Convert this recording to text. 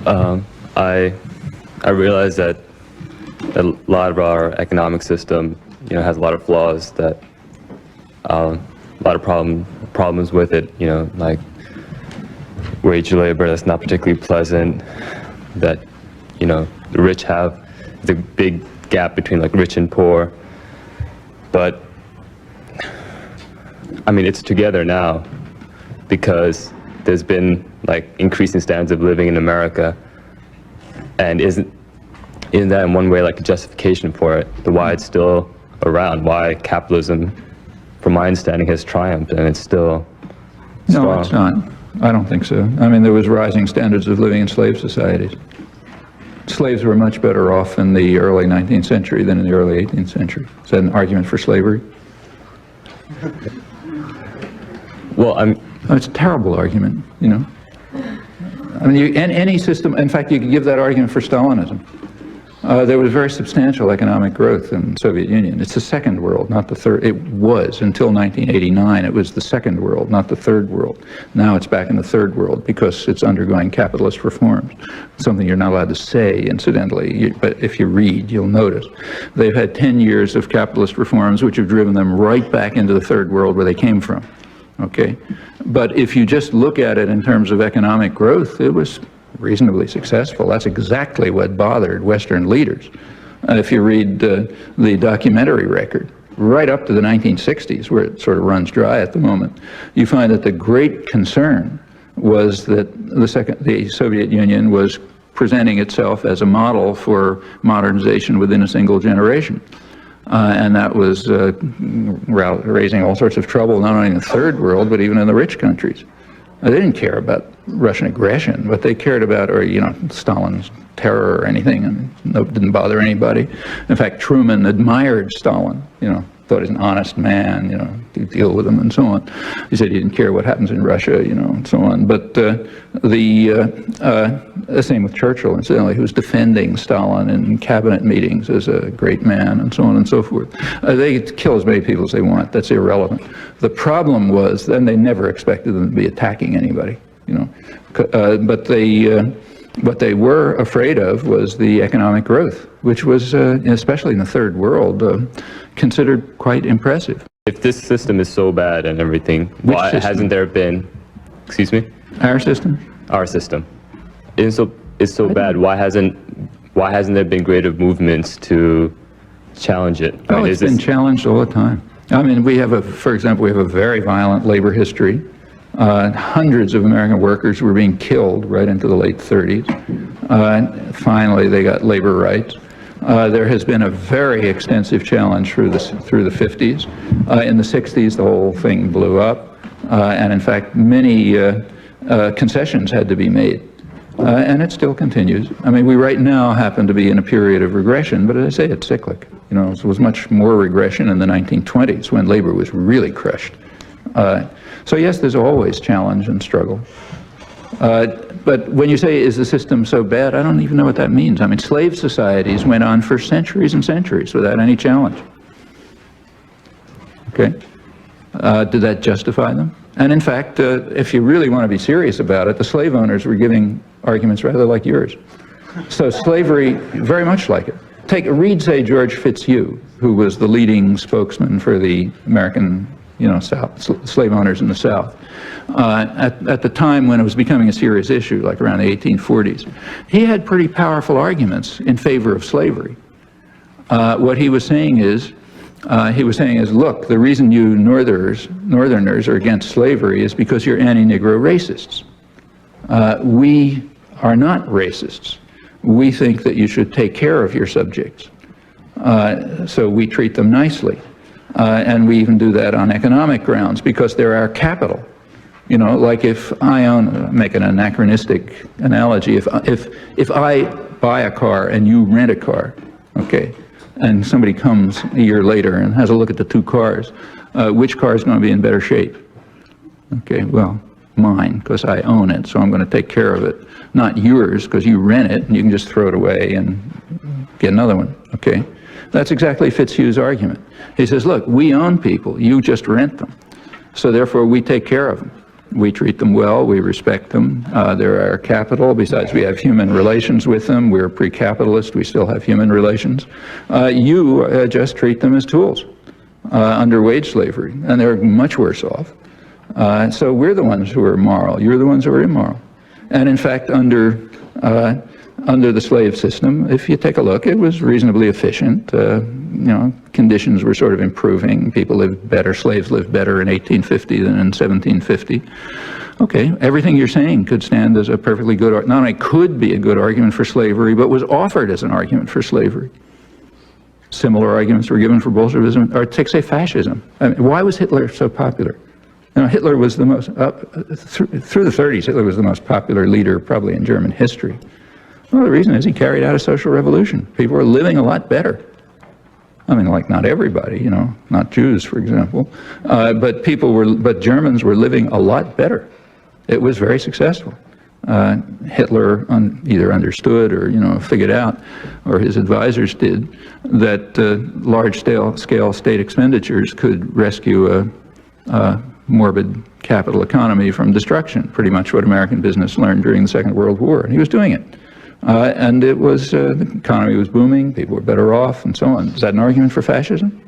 I realize that a lot of our economic system, has a lot of flaws, that a lot of problems with it, like wage labor that's not particularly pleasant, that, the rich have the big gap between like rich and poor. But I mean, it's together now because there's been like increasing standards of living in America, and isn't that in one way like a justification for it, why it's still around, why capitalism, from my understanding, has triumphed and it's still strong? No, it's not. I don't think so. I mean, there was rising standards of living in slave societies. Slaves were much better off in the early 19th century than in the early 18th century. Is that an argument for slavery? Well, it's a terrible argument, I mean, any system, in fact, you could give that argument for Stalinism. There was very substantial economic growth in the Soviet Union. It's the second world, not the third. It was, until 1989, it was the second world, not the third world. Now it's back in the third world because it's undergoing capitalist reforms, something you're not allowed to say, incidentally, but if you read, you'll notice. They've had 10 years of capitalist reforms which have driven them right back into the third world where they came from, okay? But if you just look at it in terms of economic growth, it was reasonably successful. That's exactly what bothered Western leaders. If you read the documentary record, right up to the 1960s, where it sort of runs dry at the moment, you find that the great concern was that the Soviet Union was presenting itself as a model for modernization within a single generation. And that was raising all sorts of trouble, not only in the third world, but even in the rich countries. They didn't care about Russian aggression. What they cared about, or Stalin's terror or anything, and it didn't bother anybody. In fact, Truman admired Stalin, thought he was an honest man, to deal with him and so on. He said he didn't care what happens in Russia, and so on. But the same with Churchill, incidentally, who was defending Stalin in cabinet meetings as a great man and so on and so forth. They kill as many people as they want. That's irrelevant. The problem was then they never expected them to be attacking anybody, but what they were afraid of was the economic growth, which was, especially in the third world, considered quite impressive. If this system is so bad and everything, why hasn't there been, excuse me? Our system? Our system. It's so bad, why hasn't there been greater movements to challenge it? Oh, it's been challenged all the time. I mean, for example, we have a very violent labor history. Hundreds of American workers were being killed right into the late 30s. Finally, they got labor rights. There has been a very extensive challenge through the 50s. In the 60s, the whole thing blew up. And in fact, many concessions had to be made. And it still continues. I mean, we right now happen to be in a period of regression, but as I say, it's cyclic. There was much more regression in the 1920s when labor was really crushed. So yes, there's always challenge and struggle. But when you say, is the system so bad, I don't even know what that means. I mean, slave societies went on for centuries and centuries without any challenge. Okay? Did that justify them? And in fact, if you really want to be serious about it, the slave owners were giving arguments rather like yours. So slavery, very much like it. Read, say, George Fitzhugh, who was the leading spokesman for the American slave owners in the South. At the time when it was becoming a serious issue, like around the 1840s, he had pretty powerful arguments in favor of slavery. What he was saying is, look, the reason you Northerners are against slavery is because you're anti-Negro racists. We are not racists. We think that you should take care of your subjects. So we treat them nicely. And we even do that on economic grounds because they're our capital. Like if I make an anachronistic analogy, if I buy a car and you rent a car, okay, and somebody comes a year later and has a look at the two cars, which car is going to be in better shape? Okay, well, mine, because I own it, so I'm going to take care of it. Not yours, because you rent it and you can just throw it away and get another one, okay? That's exactly Fitzhugh's argument. He says, look, we own people, you just rent them. So therefore we take care of them. We treat them well, we respect them, they're our capital. Besides, we have human relations with them. We're pre-capitalist, we still have human relations. You just treat them as tools under wage slavery, and they're much worse off. So we're the ones who are moral, you're the ones who are immoral. And in fact, under the slave system, if you take a look, it was reasonably efficient. Conditions were sort of improving. People lived better, slaves lived better in 1850 than in 1750. Okay, everything you're saying could stand as a perfectly good, not only could be a good argument for slavery, but was offered as an argument for slavery. Similar arguments were given for Bolshevism, or take, say, fascism. I mean, why was Hitler so popular? Hitler was the most, through the 30s, Hitler was the most popular leader probably in German history. Well, the reason is he carried out a social revolution. People were living a lot better. I mean, like not everybody, not Jews, for example, but Germans were living a lot better. It was very successful. Hitler either understood or, figured out, or his advisors did, that large-scale state expenditures could rescue a morbid capital economy from destruction, pretty much what American business learned during the Second World War, and he was doing it. And it was, the economy was booming, people were better off, and so on. Is that an argument for fascism?